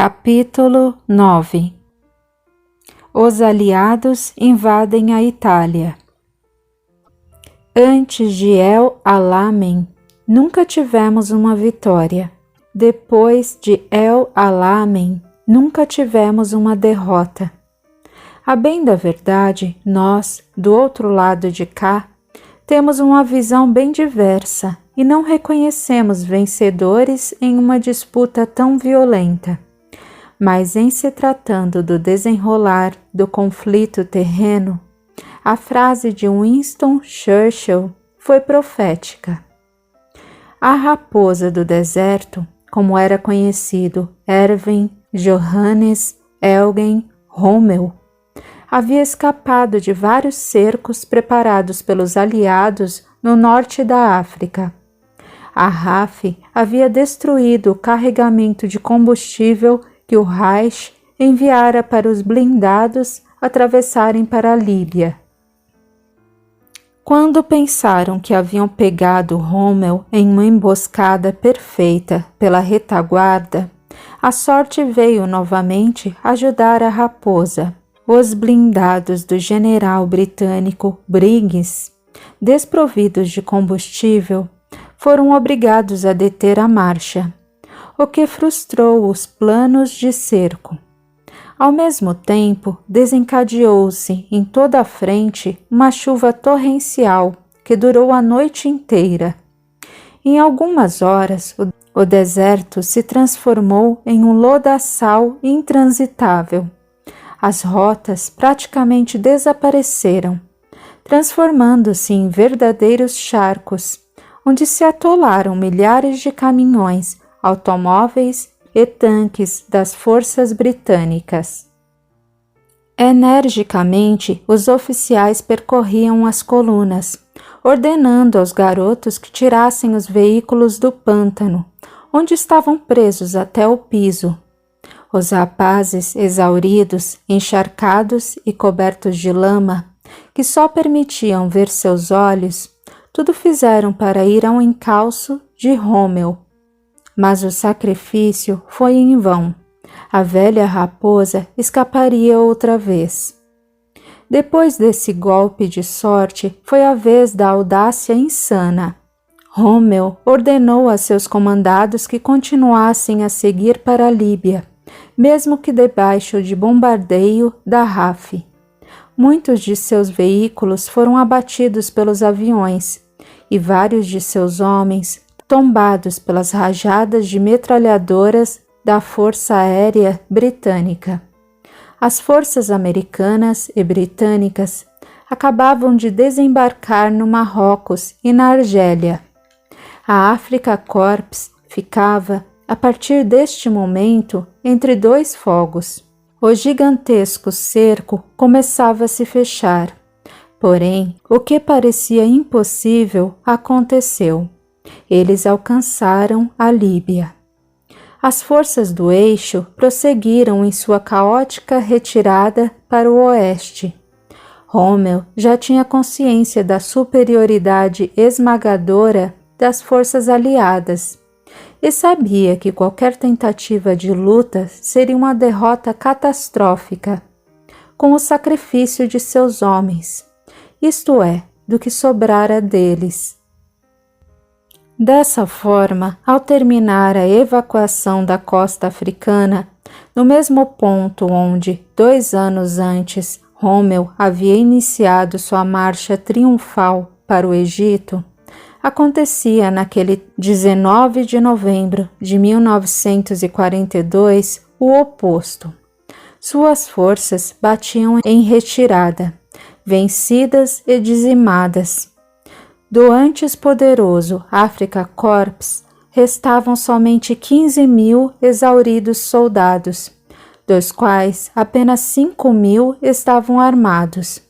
Capítulo 9. Os aliados invadem a Itália. Antes de El Alamein, nunca tivemos uma vitória. Depois de El Alamein, nunca tivemos uma derrota. A bem da verdade, nós, do outro lado de cá, temos uma visão bem diversa e não reconhecemos vencedores em uma disputa tão violenta. Mas em se tratando do desenrolar do conflito terreno, a frase de Winston Churchill foi profética. A raposa do deserto, como era conhecido Erwin Johannes Eugen Rommel, havia escapado de vários cercos preparados pelos aliados no norte da África. A RAF havia destruído o carregamento de combustível que o Reich enviara para os blindados atravessarem para a Líbia. Quando pensaram que haviam pegado Rommel em uma emboscada perfeita pela retaguarda, a sorte veio novamente ajudar a raposa. Os blindados do general britânico Briggs, desprovidos de combustível, foram obrigados a deter a marcha, o que frustrou os planos de cerco. Ao mesmo tempo, desencadeou-se em toda a frente uma chuva torrencial que durou a noite inteira. Em algumas horas, o deserto se transformou em um lodaçal intransitável. As rotas praticamente desapareceram, transformando-se em verdadeiros charcos, onde se atolaram milhares de caminhões, automóveis e tanques das forças britânicas. Energicamente, os oficiais percorriam as colunas, ordenando aos garotos que tirassem os veículos do pântano, onde estavam presos até o piso. Os rapazes, exauridos, encharcados e cobertos de lama, que só permitiam ver seus olhos, tudo fizeram para ir ao encalço de Rommel. Mas o sacrifício foi em vão. A velha raposa escaparia outra vez. Depois desse golpe de sorte, foi a vez da audácia insana. Rommel ordenou a seus comandados que continuassem a seguir para a Líbia, mesmo que debaixo de bombardeio da RAF. Muitos de seus veículos foram abatidos pelos aviões e vários de seus homens tombados pelas rajadas de metralhadoras da Força Aérea Britânica. As forças americanas e britânicas acabavam de desembarcar no Marrocos e na Argélia. A Afrika Korps ficava, a partir deste momento, entre dois fogos. O gigantesco cerco começava a se fechar. Porém, o que parecia impossível aconteceu. Eles alcançaram a Líbia. As forças do eixo prosseguiram em sua caótica retirada para o oeste. Rommel já tinha consciência da superioridade esmagadora das forças aliadas e sabia que qualquer tentativa de luta seria uma derrota catastrófica, com o sacrifício de seus homens, isto é, do que sobrara deles. Dessa forma, ao terminar a evacuação da costa africana, no mesmo ponto onde, 2 anos antes, Rommel havia iniciado sua marcha triunfal para o Egito, acontecia naquele 19 de novembro de 1942 o oposto. Suas forças batiam em retirada, vencidas e dizimadas. Do antes poderoso Afrika Korps, restavam somente 15.000 exauridos soldados, dos quais apenas 5.000 estavam armados.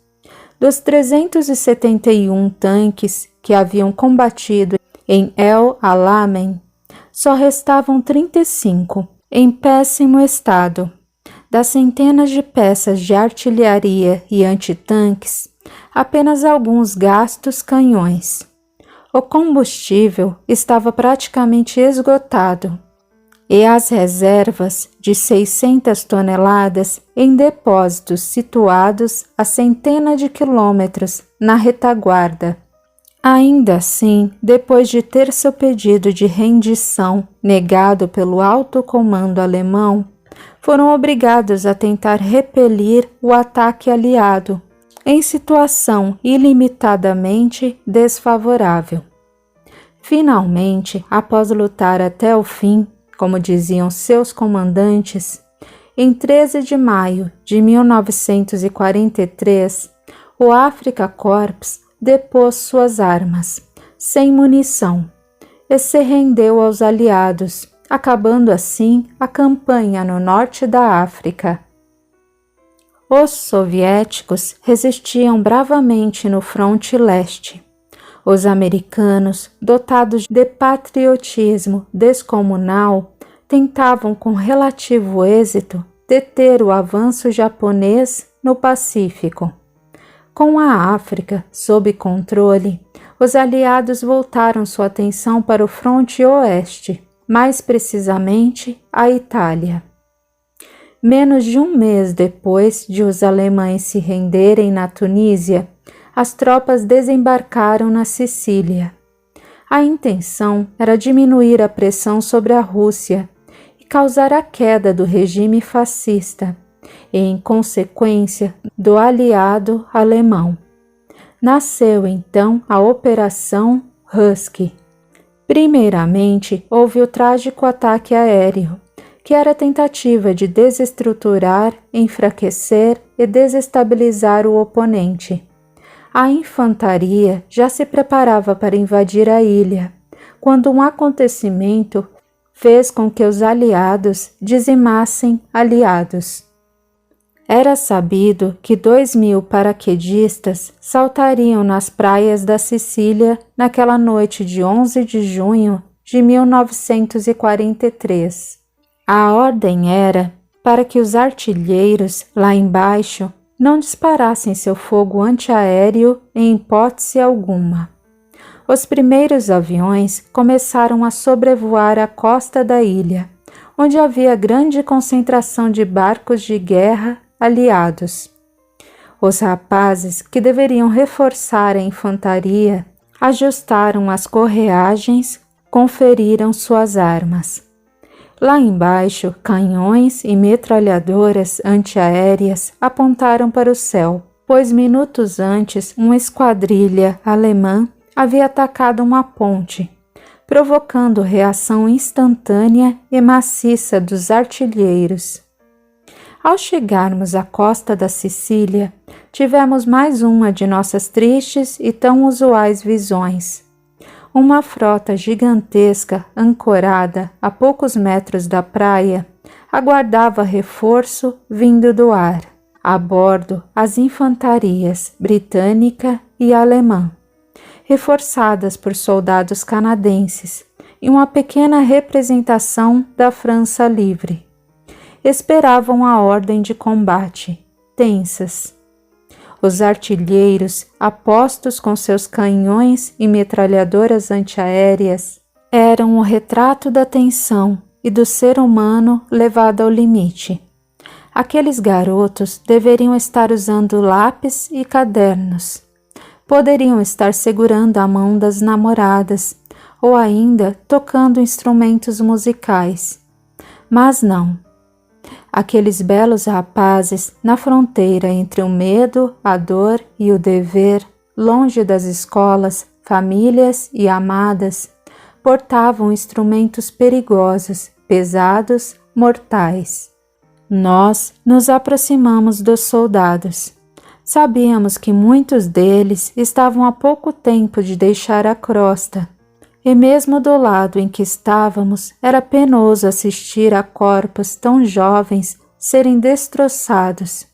Dos 371 tanques que haviam combatido em El Alamein, só restavam 35, em péssimo estado. Das centenas de peças de artilharia e antitanques, apenas alguns gastos canhões. O combustível estava praticamente esgotado. e as reservas de 600 toneladas em depósitos situados a centenas de quilômetros na retaguarda. Ainda assim, depois de ter seu pedido de rendição negado pelo alto comando alemão, foram obrigados a tentar repelir o ataque aliado, em situação ilimitadamente desfavorável. Finalmente, após lutar até o fim, como diziam seus comandantes, em 13 de maio de 1943, o Afrika Korps depôs suas armas, sem munição, e se rendeu aos aliados, acabando assim a campanha no norte da África. Os soviéticos resistiam bravamente no fronte leste. Os americanos, dotados de patriotismo descomunal, tentavam com relativo êxito deter o avanço japonês no Pacífico. Com a África sob controle, os aliados voltaram sua atenção para o fronte oeste, mais precisamente a Itália. Menos de um mês depois de os alemães se renderem na Tunísia, as tropas desembarcaram na Sicília. A intenção era diminuir a pressão sobre a Rússia e causar a queda do regime fascista e, em consequência, do aliado alemão. Nasceu então a Operação Husky. Primeiramente, houve o trágico ataque aéreo, que era a tentativa de desestruturar, enfraquecer e desestabilizar o oponente. A infantaria já se preparava para invadir a ilha, quando um acontecimento fez com que os aliados dizimassem aliados. Era sabido que 2.000 paraquedistas saltariam nas praias da Sicília naquela noite de 11 de junho de 1943. A ordem era para que os artilheiros lá embaixo não disparassem seu fogo antiaéreo em hipótese alguma. Os primeiros aviões começaram a sobrevoar a costa da ilha, onde havia grande concentração de barcos de guerra aliados. Os rapazes, que deveriam reforçar a infantaria, ajustaram as correagens, conferiram suas armas. Lá embaixo, canhões e metralhadoras antiaéreas apontaram para o céu, pois minutos antes uma esquadrilha alemã havia atacado uma ponte, provocando reação instantânea e maciça dos artilheiros. Ao chegarmos à costa da Sicília, tivemos mais uma de nossas tristes e tão usuais visões. Uma frota gigantesca, ancorada a poucos metros da praia, aguardava reforço vindo do ar. A bordo, as infantarias britânica e alemã, reforçadas por soldados canadenses, e uma pequena representação da França Livre. Esperavam a ordem de combate, tensas. Os artilheiros, apostos com seus canhões e metralhadoras antiaéreas, eram o retrato da tensão e do ser humano levado ao limite. Aqueles garotos deveriam estar usando lápis e cadernos. Poderiam estar segurando a mão das namoradas ou ainda tocando instrumentos musicais. Mas não. Aqueles belos rapazes, na fronteira entre o medo, a dor e o dever, longe das escolas, famílias e amadas, portavam instrumentos perigosos, pesados, mortais. Nós nos aproximamos dos soldados. Sabíamos que muitos deles estavam há pouco tempo de deixar a crosta, e mesmo do lado em que estávamos, era penoso assistir a corpos tão jovens serem destroçados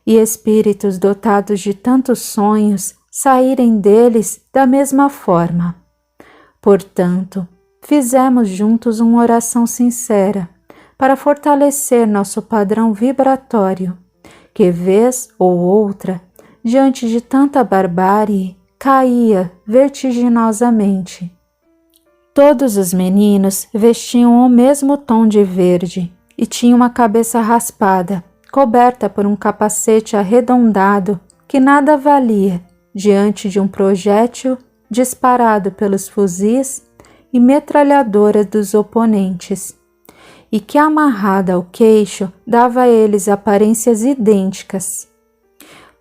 e espíritos dotados de tantos sonhos saírem deles da mesma forma. Portanto, fizemos juntos uma oração sincera para fortalecer nosso padrão vibratório, que vez ou outra, diante de tanta barbárie, caía vertiginosamente. Todos os meninos vestiam o mesmo tom de verde e tinham uma cabeça raspada, coberta por um capacete arredondado que nada valia diante de um projétil disparado pelos fuzis e metralhadoras dos oponentes, e que amarrada ao queixo dava a eles aparências idênticas.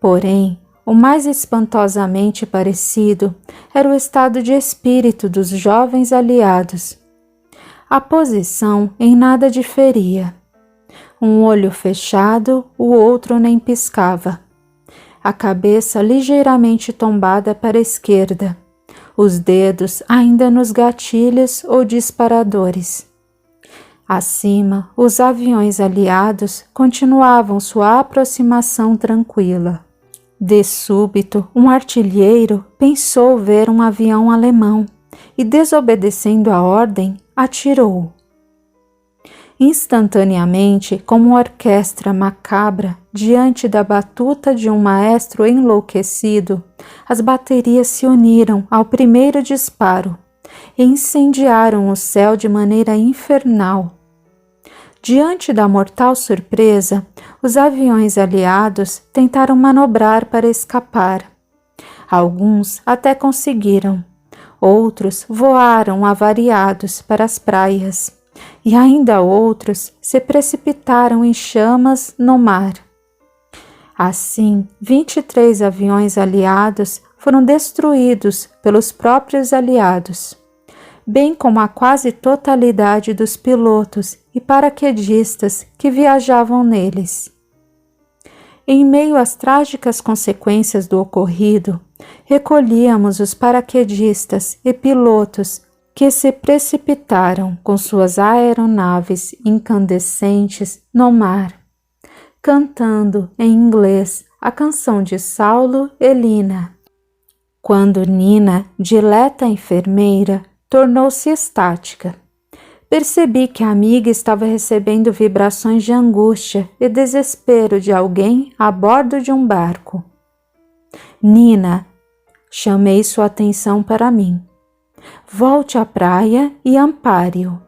Porém, o mais espantosamente parecido era o estado de espírito dos jovens aliados. A posição em nada diferia. Um olho fechado, o outro nem piscava. A cabeça ligeiramente tombada para a esquerda, os dedos ainda nos gatilhos ou disparadores. Acima, os aviões aliados continuavam sua aproximação tranquila. De súbito, um artilheiro pensou ver um avião alemão e, desobedecendo a ordem, atirou. Instantaneamente, como uma orquestra macabra diante da batuta de um maestro enlouquecido, as baterias se uniram ao primeiro disparo e incendiaram o céu de maneira infernal. Diante da mortal surpresa, os aviões aliados tentaram manobrar para escapar. Alguns até conseguiram, outros voaram avariados para as praias, e ainda outros se precipitaram em chamas no mar. Assim, 23 aviões aliados foram destruídos pelos próprios aliados, bem como a quase totalidade dos pilotos e paraquedistas que viajavam neles. Em meio às trágicas consequências do ocorrido, recolhíamos os paraquedistas e pilotos que se precipitaram com suas aeronaves incandescentes no mar, cantando em inglês a canção de Saulo e Lina. Quando Nina, dileta enfermeira, tornou-se estática, percebi que a amiga estava recebendo vibrações de angústia e desespero de alguém a bordo de um barco. Nina, chamei sua atenção para mim. Volte à praia e ampare-o.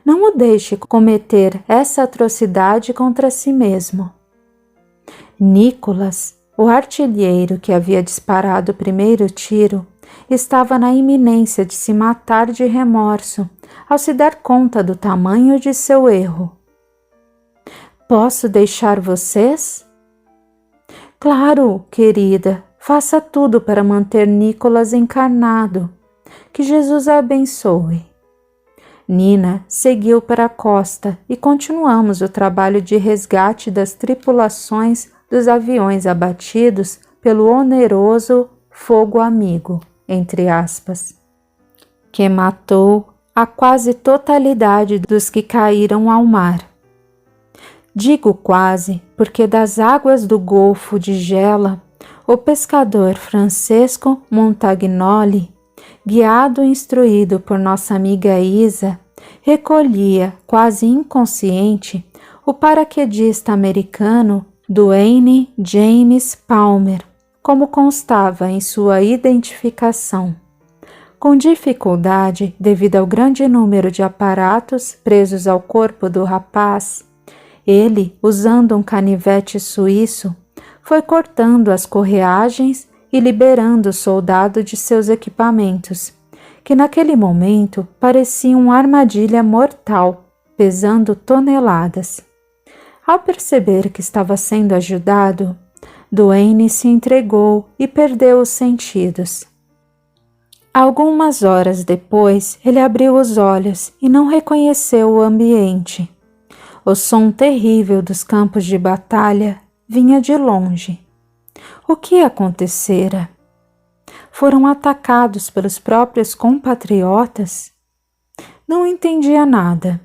Não o deixe cometer essa atrocidade contra si mesmo. Nicholas, o artilheiro que havia disparado o primeiro tiro, estava na iminência de se matar de remorso ao se dar conta do tamanho de seu erro. Posso deixar vocês? Claro, querida, faça tudo para manter Nicholas encarnado. Que Jesus a abençoe. Nina seguiu para a costa e continuamos o trabalho de resgate das tripulações dos aviões abatidos pelo oneroso fogo amigo, entre aspas, que matou a quase totalidade dos que caíram ao mar. Digo quase porque das águas do Golfo de Gela, o pescador Francesco Montagnoli, guiado e instruído por nossa amiga Isa, recolhia, quase inconsciente, o paraquedista americano Duane James Palmer, como constava em sua identificação. Com dificuldade, devido ao grande número de aparatos presos ao corpo do rapaz, ele, usando um canivete suíço, foi cortando as correagens e liberando o soldado de seus equipamentos, que naquele momento pareciam uma armadilha mortal, pesando toneladas. Ao perceber que estava sendo ajudado, Duane se entregou e perdeu os sentidos. Algumas horas depois, ele abriu os olhos e não reconheceu o ambiente. O som terrível dos campos de batalha vinha de longe. O que acontecera? Foram atacados pelos próprios compatriotas? Não entendia nada.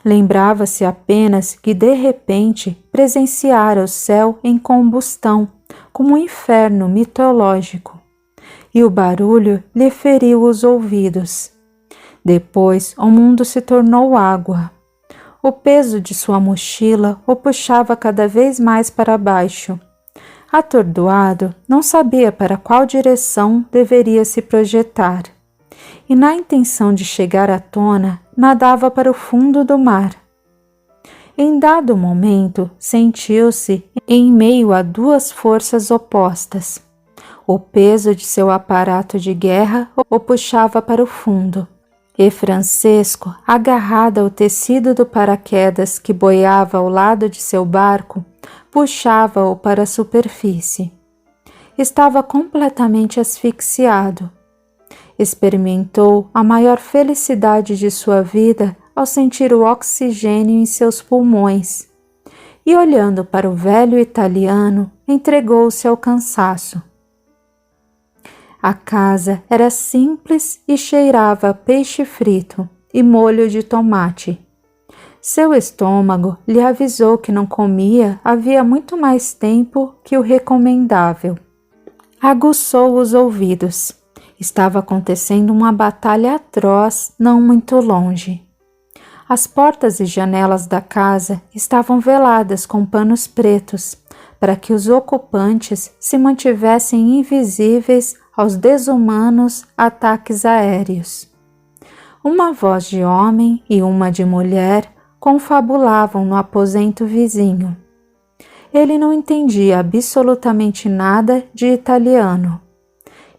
Lembrava-se apenas que de repente presenciara o céu em combustão, como um inferno mitológico, e o barulho lhe feriu os ouvidos. Depois o mundo se tornou água. O peso de sua mochila o puxava cada vez mais para baixo. Atordoado, não sabia para qual direção deveria se projetar. e, na intenção de chegar à tona, nadava para o fundo do mar. Em dado momento, sentiu-se em meio a duas forças opostas. O peso de seu aparato de guerra o puxava para o fundo, e Francesco, agarrado ao tecido do paraquedas que boiava ao lado de seu barco, puxava-o para a superfície. Estava completamente asfixiado. Experimentou a maior felicidade de sua vida ao sentir o oxigênio em seus pulmões e, olhando para o velho italiano, entregou-se ao cansaço. A casa era simples e cheirava a peixe frito e molho de tomate. Seu estômago lhe avisou que não comia havia muito mais tempo que o recomendável. Aguçou os ouvidos. Estava acontecendo uma batalha atroz não muito longe. As portas e janelas da casa estavam veladas com panos pretos, para que os ocupantes se mantivessem invisíveis aos desumanos ataques aéreos. Uma voz de homem e uma de mulher confabulavam no aposento vizinho. Ele não entendia absolutamente nada de italiano,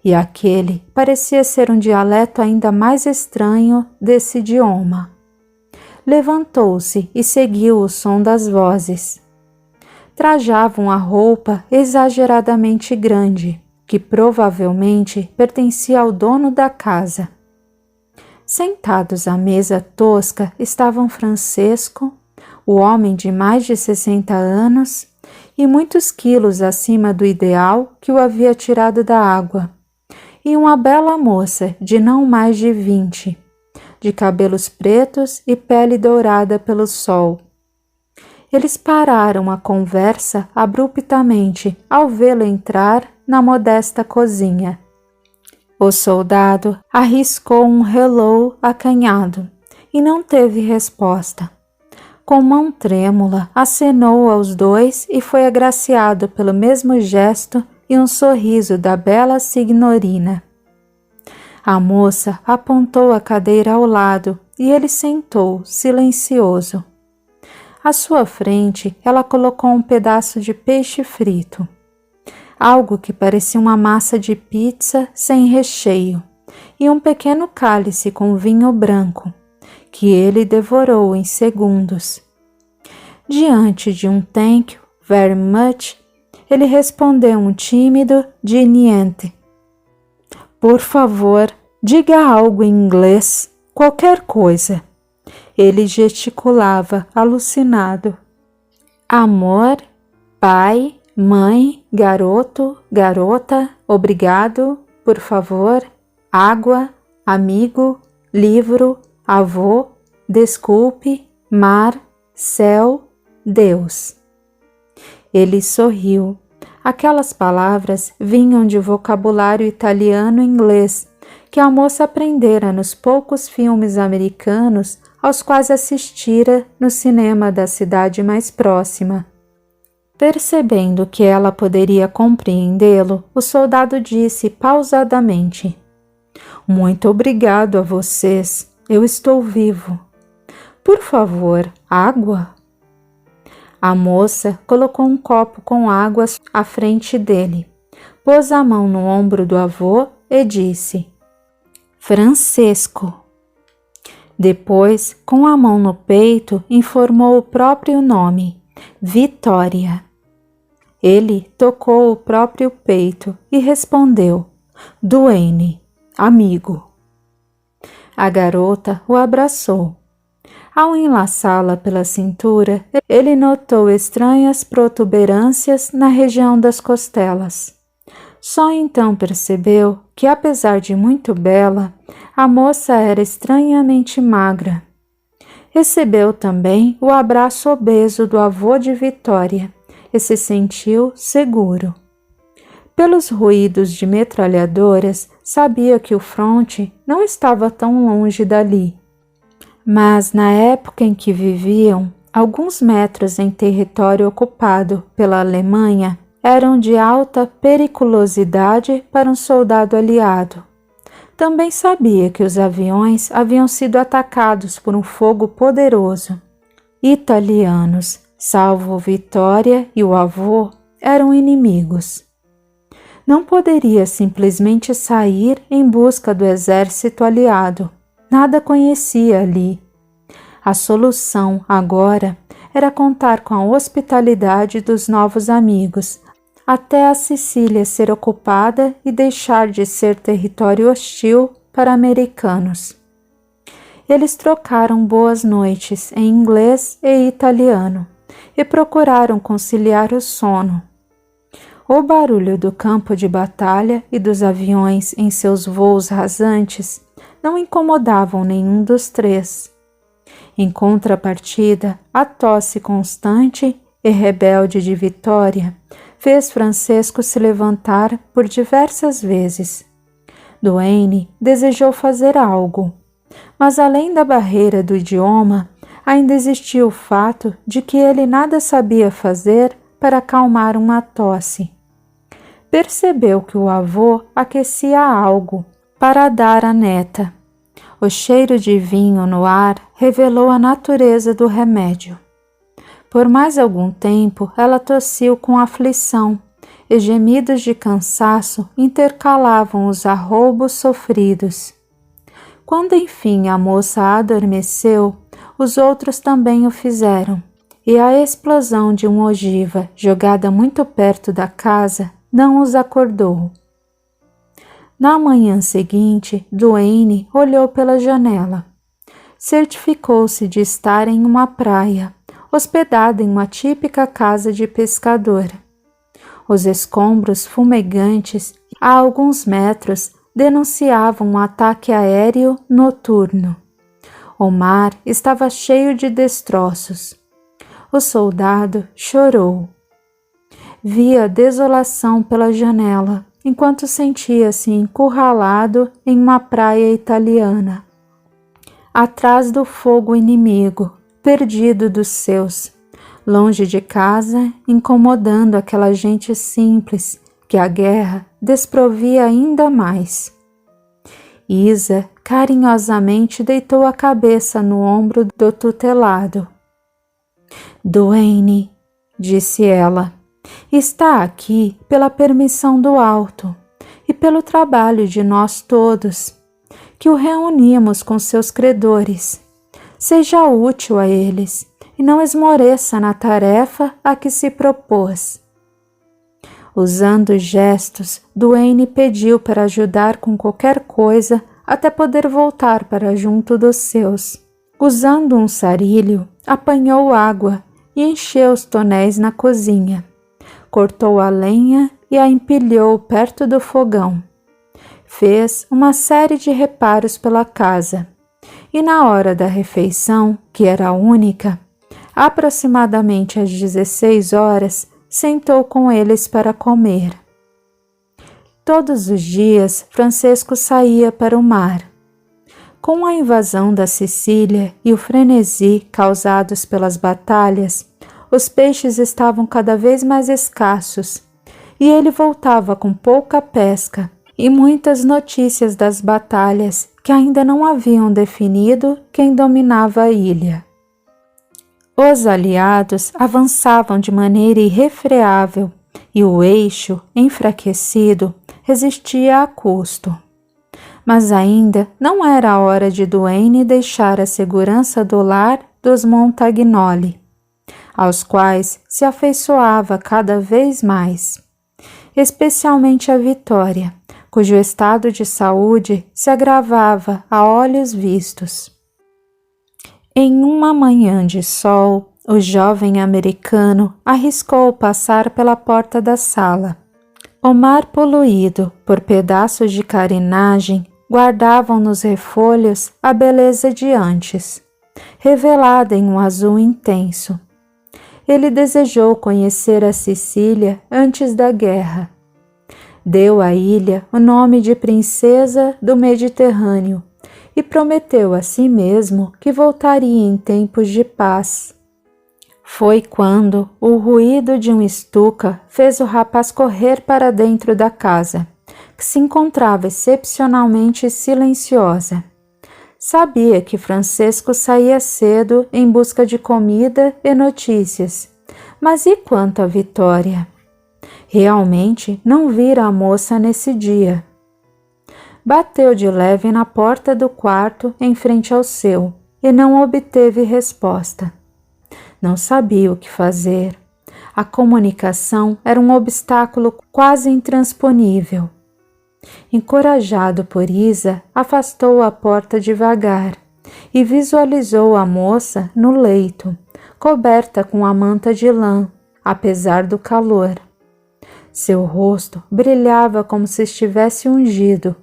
e aquele parecia ser um dialeto ainda mais estranho desse idioma. Levantou-se e seguiu o som das vozes. Trajavam a roupa exageradamente grande, que provavelmente pertencia ao dono da casa. Sentados à mesa tosca estavam Francesco, o homem de mais de 60 anos e muitos quilos acima do ideal que o havia tirado da água, e uma bela moça de não mais de 20, de cabelos pretos e pele dourada pelo sol. Eles pararam a conversa abruptamente ao vê-lo entrar na modesta cozinha. O soldado arriscou um hello acanhado e não teve resposta. Com mão trêmula, acenou aos dois e foi agraciado pelo mesmo gesto e um sorriso da bela signorina. A moça apontou a cadeira ao lado e ele sentou, silencioso. À sua frente, ela colocou um pedaço de peixe frito, algo que parecia uma massa de pizza sem recheio, e um pequeno cálice com vinho branco, que ele devorou em segundos. Diante de um thank you very much, ele respondeu um tímido de niente. Por favor, diga algo em inglês, qualquer coisa. Ele gesticulava, alucinado. Amor, pai, mãe, garoto, garota, obrigado, por favor, água, amigo, livro, avô, desculpe, mar, céu, Deus. Ele sorriu. Aquelas palavras vinham de vocabulário italiano e inglês que a moça aprendera nos poucos filmes americanos aos quais assistira no cinema da cidade mais próxima. Percebendo que ela poderia compreendê-lo, o soldado disse pausadamente: Muito obrigado a vocês, eu estou vivo. Por favor, água? A moça colocou um copo com água à frente dele, pôs a mão no ombro do avô e disse: Francesco. Depois, com a mão no peito, informou o próprio nome: Vitória. Ele tocou o próprio peito e respondeu: Duane, amigo. A garota o abraçou. Ao enlaçá-la pela cintura, ele notou estranhas protuberâncias na região das costelas. Só então percebeu que, apesar de muito bela, a moça era estranhamente magra. Recebeu também o abraço obeso do avô de Vitória e se sentiu seguro. Pelos ruídos de metralhadoras, sabia que o fronte não estava tão longe dali. Mas na época em que viviam, alguns metros em território ocupado pela Alemanha eram de alta periculosidade para um soldado aliado. Também sabia que os aviões haviam sido atacados por um fogo poderoso. Italianos, salvo Vittoria e o avô, eram inimigos. Não poderia simplesmente sair em busca do exército aliado. Nada conhecia ali. A solução, agora, era contar com a hospitalidade dos novos amigos, até a Sicília ser ocupada e deixar de ser território hostil para americanos. Eles trocaram boas noites em inglês e italiano e procuraram conciliar o sono. O barulho do campo de batalha e dos aviões em seus voos rasantes não incomodavam nenhum dos três. Em contrapartida, a tosse constante e rebelde de Vittoria fez Francesco se levantar por diversas vezes. Duane desejou fazer algo, mas além da barreira do idioma, ainda existia o fato de que ele nada sabia fazer para acalmar uma tosse. Percebeu que o avô aquecia algo para dar à neta. O cheiro de vinho no ar revelou a natureza do remédio. Por mais algum tempo, ela tossiu com aflição, e gemidos de cansaço intercalavam os arroubos sofridos. Quando enfim a moça adormeceu, os outros também o fizeram, e a explosão de uma ogiva jogada muito perto da casa não os acordou. Na manhã seguinte, Duane olhou pela janela. Certificou-se de estar em uma praia, hospedada em uma típica casa de pescador. Os escombros fumegantes, a alguns metros, denunciavam um ataque aéreo noturno. O mar estava cheio de destroços. O soldado chorou. Via desolação pela janela, enquanto sentia-se encurralado em uma praia italiana, atrás do fogo inimigo, perdido dos seus, longe de casa, incomodando aquela gente simples que a guerra desprovia ainda mais. Isa carinhosamente deitou a cabeça no ombro do tutelado. Duane, disse ela, está aqui pela permissão do alto e pelo trabalho de nós todos, que o reunimos com seus credores. Seja útil a eles e não esmoreça na tarefa a que se propôs. Usando gestos, Duane pediu para ajudar com qualquer coisa até poder voltar para junto dos seus. Usando um sarilho, apanhou água e encheu os tonéis na cozinha. Cortou a lenha e a empilhou perto do fogão. Fez uma série de reparos pela casa. E na hora da refeição, que era única, aproximadamente às 16 horas, sentou com eles para comer. Todos os dias, Francesco saía para o mar. Com a invasão da Sicília e o frenesi causados pelas batalhas, os peixes estavam cada vez mais escassos, e ele voltava com pouca pesca e muitas notícias das batalhas que ainda não haviam definido quem dominava a ilha. Os aliados avançavam de maneira irrefreável e o eixo, enfraquecido, resistia a custo. Mas ainda não era a hora de Duane deixar a segurança do lar dos Montagnoli, aos quais se afeiçoava cada vez mais, especialmente a Vittoria, cujo estado de saúde se agravava a olhos vistos. Em uma manhã de sol, o jovem americano arriscou passar pela porta da sala. O mar poluído por pedaços de carenagem guardavam nos refolhos a beleza de antes, revelada em um azul intenso. Ele desejou conhecer a Sicília antes da guerra. Deu à ilha o nome de Princesa do Mediterrâneo e prometeu a si mesmo que voltaria em tempos de paz. Foi quando o ruído de um estuca fez o rapaz correr para dentro da casa, que que se encontrava excepcionalmente silenciosa. Sabia que Francesco saía cedo em busca de comida e notícias, mas e quanto a Vitória? Realmente não vira a moça nesse dia. Bateu de leve na porta do quarto em frente ao seu e não obteve resposta. Não sabia o que fazer. A comunicação era um obstáculo quase intransponível. Encorajado por Isa, afastou a porta devagar e visualizou a moça no leito, coberta com a manta de lã, apesar do calor. Seu rosto brilhava como se estivesse ungido.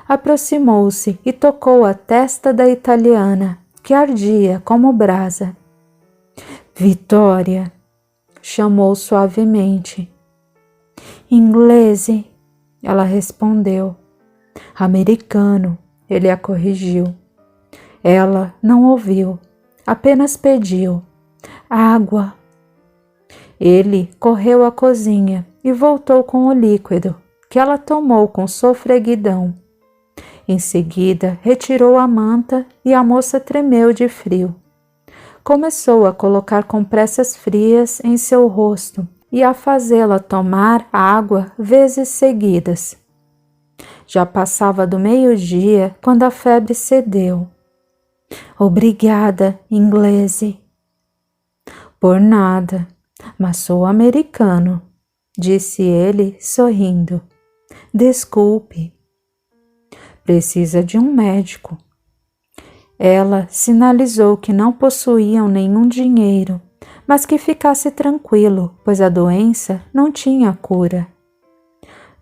Aproximou-se e tocou a testa da italiana, que ardia como brasa. Vitória, chamou suavemente. Inglese, ela respondeu. Americano, ele a corrigiu. Ela não ouviu, apenas pediu. Água. Ele correu à cozinha e voltou com o líquido, que ela tomou com sofreguidão. Em seguida, retirou a manta e a moça tremeu de frio. Começou a colocar compressas frias em seu rosto e a fazê-la tomar água vezes seguidas. Já passava do meio-dia quando a febre cedeu. Obrigada, inglese. Por nada, mas sou americano, disse ele, sorrindo. Desculpe. Precisa de um médico. Ela sinalizou que não possuíam nenhum dinheiro, mas que ficasse tranquilo, pois a doença não tinha cura.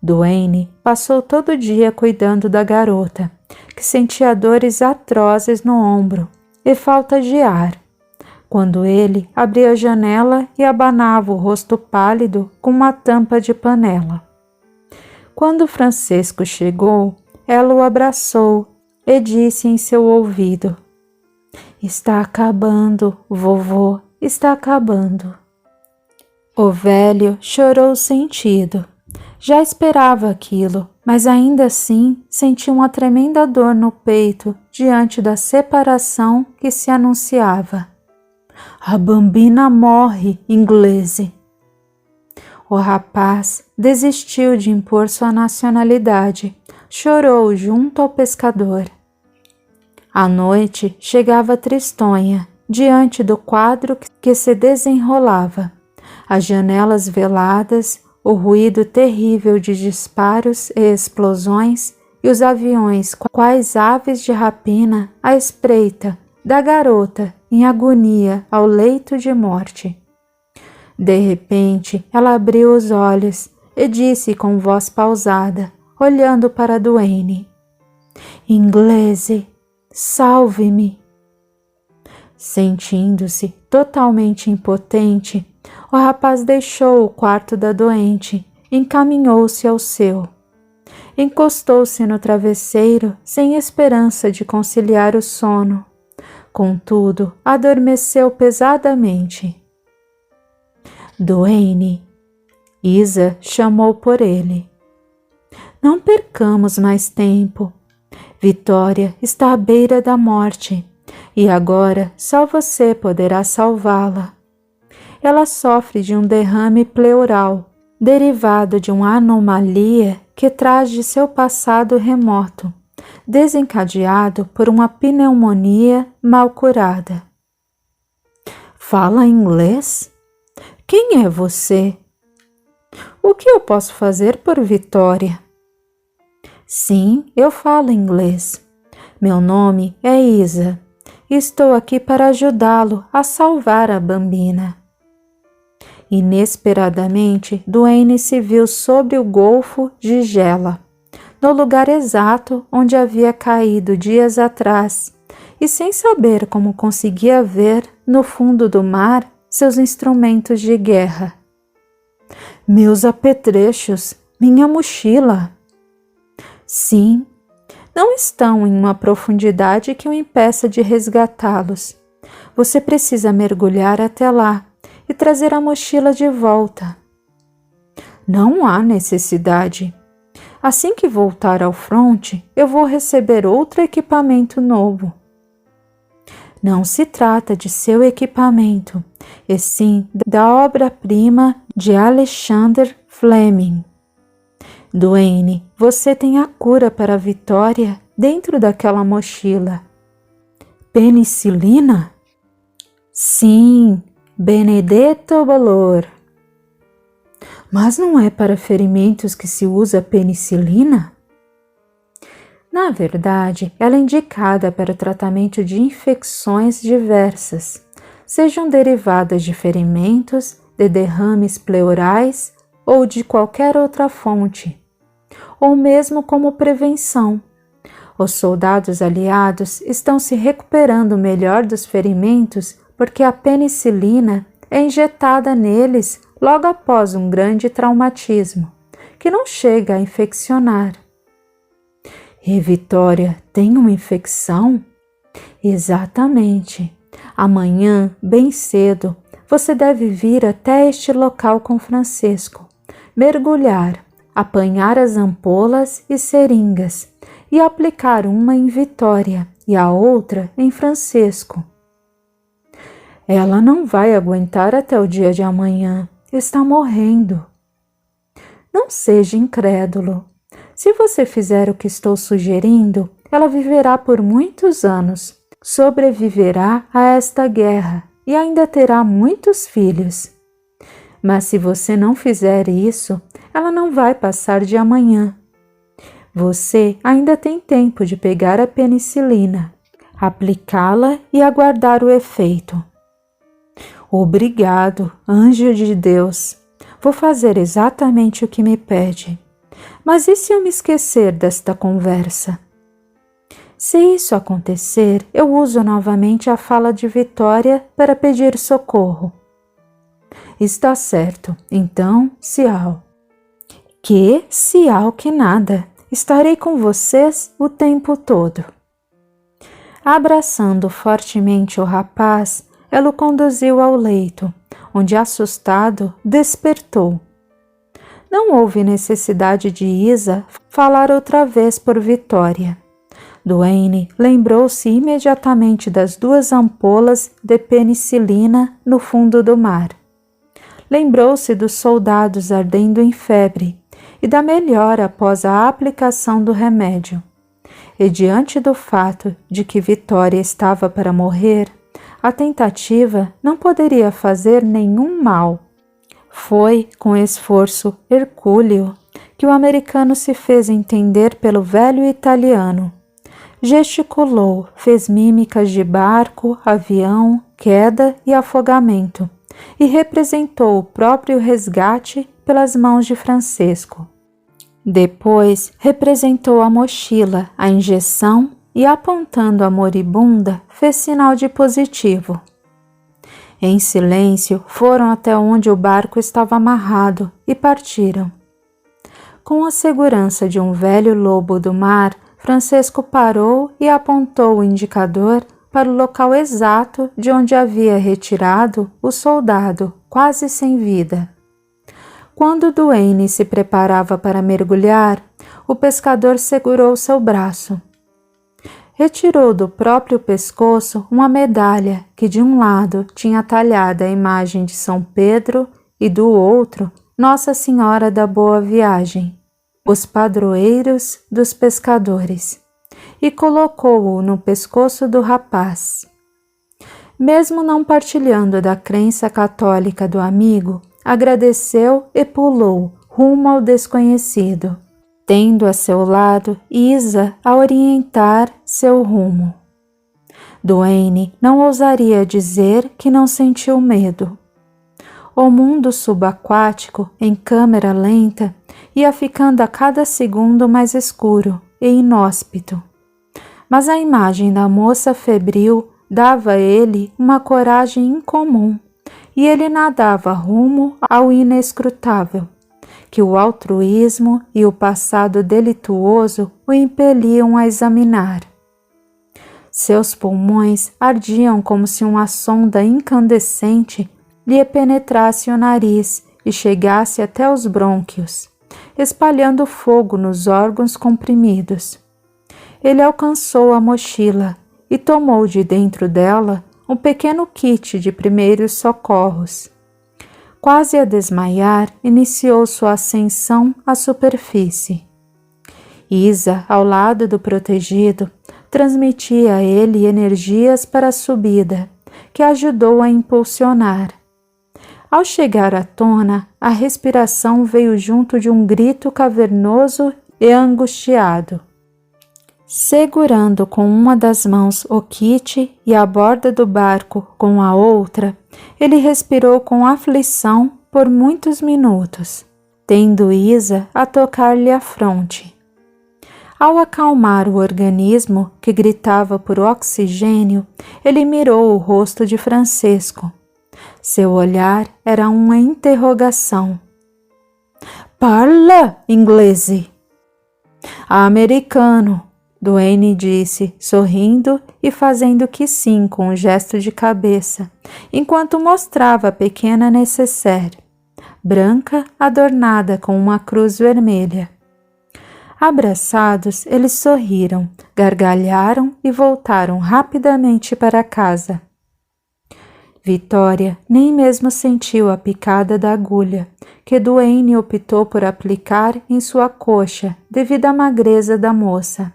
Duane passou todo o dia cuidando da garota, que sentia dores atrozes no ombro e falta de ar, quando ele abria a janela e abanava o rosto pálido com uma tampa de panela. Quando Francesco chegou, ela o abraçou e disse em seu ouvido: Está acabando, vovô, está acabando. O velho chorou sentido. Já esperava aquilo, mas ainda assim sentia uma tremenda dor no peito diante da separação que se anunciava. A bambina morre, inglese. O rapaz desistiu de impor sua nacionalidade, chorou junto ao pescador. A noite chegava tristonha, diante do quadro que se desenrolava, as janelas veladas, o ruído terrível de disparos e explosões e os aviões quais aves de rapina à espreita da garota em agonia ao leito de morte. De repente, ela abriu os olhos e disse com voz pausada, olhando para Duane: Inglese, salve-me. Sentindo-se totalmente impotente, o rapaz deixou o quarto da doente e encaminhou-se ao seu. Encostou-se no travesseiro sem esperança de conciliar o sono. Contudo, adormeceu pesadamente. Duane, Isa chamou por ele. Não percamos mais tempo. Vitória está à beira da morte e agora só você poderá salvá-la. Ela sofre de um derrame pleural, derivado de uma anomalia que traz de seu passado remoto, desencadeado por uma pneumonia mal curada. Fala inglês? Quem é você? O que eu posso fazer por Vitória? Sim, eu falo inglês. Meu nome é Isa. Estou aqui para ajudá-lo a salvar a bambina. Inesperadamente, Duane se viu sobre o golfo de Gela, no lugar exato onde havia caído dias atrás, e sem saber como conseguia ver, no fundo do mar, seus instrumentos de guerra. Meus apetrechos, minha mochila. Sim, não estão em uma profundidade que o impeça de resgatá-los. Você precisa mergulhar até lá e trazer a mochila de volta. Não há necessidade. Assim que voltar ao fronte, eu vou receber outro equipamento novo. Não se trata de seu equipamento, e sim da obra-prima de Alexander Fleming. Duane, você tem a cura para a Vitória dentro daquela mochila. Penicilina? Sim, Benedetto Bolor. Mas não é para ferimentos que se usa penicilina? Na verdade, ela é indicada para o tratamento de infecções diversas, sejam derivadas de ferimentos, de derrames pleurais ou de qualquer outra fonte, ou mesmo como prevenção. Os soldados aliados estão se recuperando melhor dos ferimentos porque a penicilina é injetada neles logo após um grande traumatismo, que não chega a infeccionar. E Vitória tem uma infecção? Exatamente. Amanhã, bem cedo, você deve vir até este local com Francisco, mergulhar, apanhar as ampolas e seringas e aplicar uma em Vitória e a outra em Francisco. Ela não vai aguentar até o dia de amanhã. Está morrendo. Não seja incrédulo. Se você fizer o que estou sugerindo, ela viverá por muitos anos, sobreviverá a esta guerra e ainda terá muitos filhos. Mas se você não fizer isso, ela não vai passar de amanhã. Você ainda tem tempo de pegar a penicilina, aplicá-la e aguardar o efeito. Obrigado, anjo de Deus. Vou fazer exatamente o que me pede. Mas e se eu me esquecer desta conversa? Se isso acontecer, eu uso novamente a fala de Vitória para pedir socorro. Está certo, então, Cial. Que Cial que nada. Estarei com vocês o tempo todo. Abraçando fortemente o rapaz, ela o conduziu ao leito, onde, assustado, despertou. Não houve necessidade de Isa falar outra vez por Vitória. Duane lembrou-se imediatamente das 2 ampolas de penicilina no fundo do mar. Lembrou-se dos soldados ardendo em febre e da melhora após a aplicação do remédio. E diante do fato de que Vitória estava para morrer, a tentativa não poderia fazer nenhum mal. Foi com esforço hercúleo que o americano se fez entender pelo velho italiano. Gesticulou, fez mímicas de barco, avião, queda e afogamento, e representou o próprio resgate pelas mãos de Francisco. Depois representou a mochila, a injeção e, apontando a moribunda, fez sinal de positivo. Em silêncio, foram até onde o barco estava amarrado e partiram. Com a segurança de um velho lobo do mar, Francisco parou e apontou o indicador para o local exato de onde havia retirado o soldado, quase sem vida. Quando Duane se preparava para mergulhar, o pescador segurou seu braço. Retirou do próprio pescoço uma medalha que de um lado tinha talhada a imagem de São Pedro e do outro Nossa Senhora da Boa Viagem, os padroeiros dos pescadores, e colocou-o no pescoço do rapaz. Mesmo não partilhando da crença católica do amigo, agradeceu e pulou rumo ao desconhecido, tendo a seu lado Isa a orientar seu rumo. Duane não ousaria dizer que não sentiu medo. O mundo subaquático, em câmera lenta, ia ficando a cada segundo mais escuro e inóspito. Mas a imagem da moça febril dava a ele uma coragem incomum, e ele nadava rumo ao inescrutável, que o altruísmo e o passado delituoso o impeliam a examinar. Seus pulmões ardiam como se uma sonda incandescente lhe penetrasse o nariz e chegasse até os brônquios, espalhando fogo nos órgãos comprimidos. Ele alcançou a mochila e tomou de dentro dela um pequeno kit de primeiros socorros. Quase a desmaiar, iniciou sua ascensão à superfície. Isa, ao lado do protegido, transmitia a ele energias para a subida, que ajudou a impulsionar. Ao chegar à tona, a respiração veio junto de um grito cavernoso e angustiado. Segurando com uma das mãos o kit e a borda do barco com a outra, ele respirou com aflição por muitos minutos, tendo Isa a tocar-lhe a fronte. Ao acalmar o organismo, que gritava por oxigênio, ele mirou o rosto de Francesco. Seu olhar era uma interrogação. "Parla, inglese!" "Americano", Duane disse, sorrindo e fazendo que sim com um gesto de cabeça, enquanto mostrava a pequena nécessaire, branca, adornada com uma cruz vermelha. Abraçados, eles sorriram, gargalharam e voltaram rapidamente para casa. Vitória nem mesmo sentiu a picada da agulha, que Duane optou por aplicar em sua coxa devido à magreza da moça.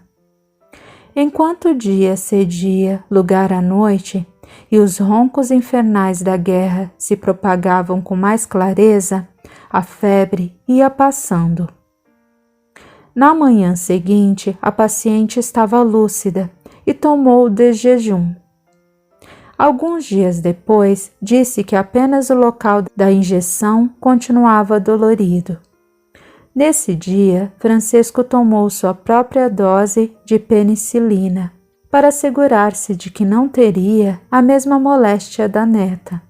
Enquanto o dia cedia lugar à noite e os roncos infernais da guerra se propagavam com mais clareza, a febre ia passando. Na manhã seguinte, a paciente estava lúcida e tomou de jejum. Alguns dias depois, disse que apenas o local da injeção continuava dolorido. Nesse dia, Francesco tomou sua própria dose de penicilina para assegurar-se de que não teria a mesma moléstia da neta.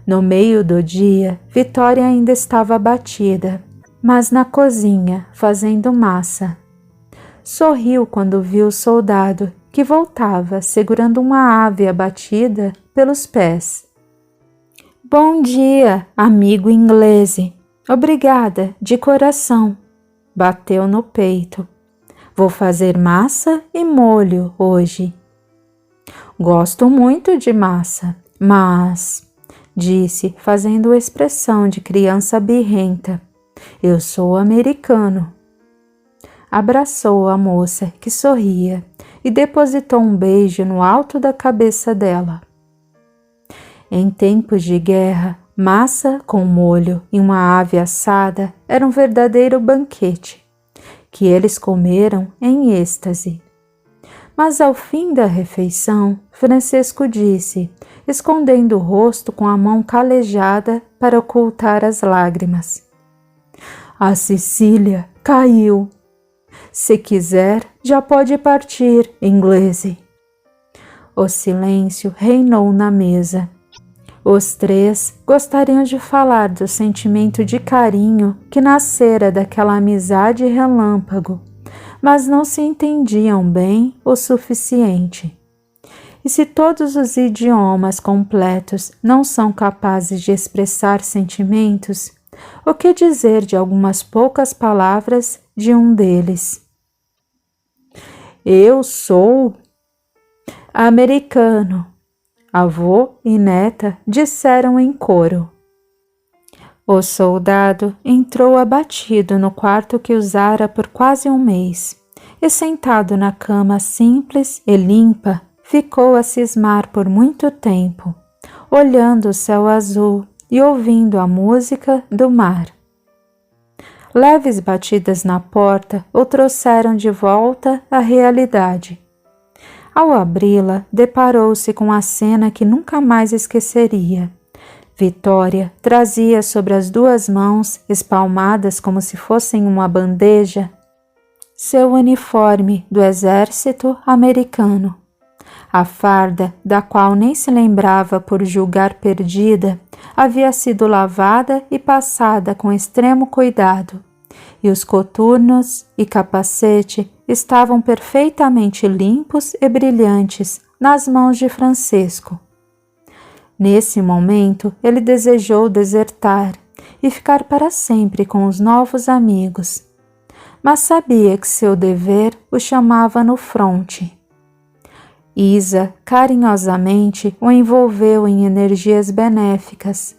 No meio do dia, Vitória ainda estava abatida, mas na cozinha, fazendo massa. Sorriu quando viu o soldado, que voltava segurando uma ave abatida pelos pés. "Bom dia, amigo inglês. Obrigada, de coração." Bateu no peito. "Vou fazer massa e molho hoje." "Gosto muito de massa, mas..." disse, fazendo expressão de criança birrenta. "Eu sou americano." Abraçou a moça, que sorria, e depositou um beijo no alto da cabeça dela. Em tempos de guerra, massa com molho e uma ave assada era um verdadeiro banquete, que eles comeram em êxtase. Mas ao fim da refeição, Francesco disse, escondendo o rosto com a mão calejada para ocultar as lágrimas: "A Sicília caiu. Se quiser, já pode partir, inglês." O silêncio reinou na mesa. Os três gostariam de falar do sentimento de carinho que nascera daquela amizade relâmpago, mas não se entendiam bem o suficiente. E se todos os idiomas completos não são capazes de expressar sentimentos, o que dizer de algumas poucas palavras de um deles? "Eu sou americano", avô e neta disseram em coro. O soldado entrou abatido no quarto que usara por quase um mês, e sentado na cama simples e limpa, ficou a cismar por muito tempo, olhando o céu azul e ouvindo a música do mar. Leves batidas na porta o trouxeram de volta à realidade. Ao abri-la, deparou-se com a cena que nunca mais esqueceria. Vitória trazia sobre as duas mãos, espalmadas como se fossem uma bandeja, seu uniforme do exército americano. A farda, da qual nem se lembrava por julgar perdida, havia sido lavada e passada com extremo cuidado, e os coturnos e capacete estavam perfeitamente limpos e brilhantes nas mãos de Francesco. Nesse momento, ele desejou desertar e ficar para sempre com os novos amigos, mas sabia que seu dever o chamava no fronte. Isa carinhosamente o envolveu em energias benéficas,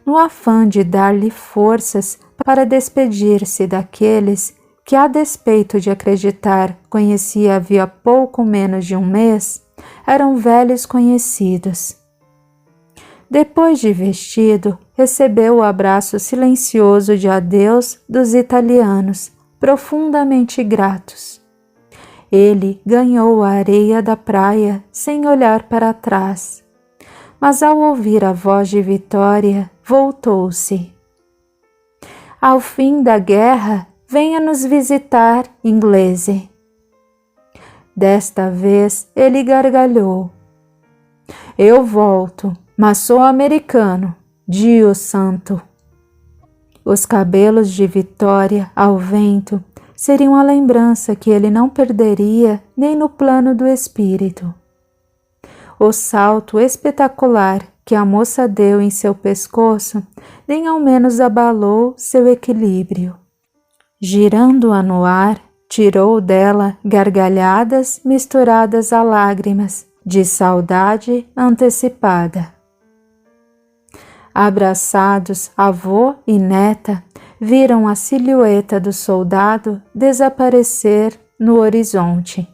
no afã de dar-lhe forças para despedir-se daqueles que, a despeito de acreditar conhecia havia pouco menos de um mês, eram velhos conhecidos. Depois de vestido, recebeu o abraço silencioso de adeus dos italianos, profundamente gratos. Ele ganhou a areia da praia sem olhar para trás, mas ao ouvir a voz de Vitória, voltou-se. Ao fim da guerra, venha nos visitar, inglese. Desta vez ele gargalhou. Eu volto, mas sou americano, Dio santo. Os cabelos de Vitória ao vento seriam a lembrança que ele não perderia nem no plano do espírito. O salto espetacular que a moça deu em seu pescoço nem ao menos abalou seu equilíbrio. Girando-a no ar, tirou dela gargalhadas misturadas a lágrimas de saudade antecipada. Abraçados, avô e neta viram a silhueta do soldado desaparecer no horizonte.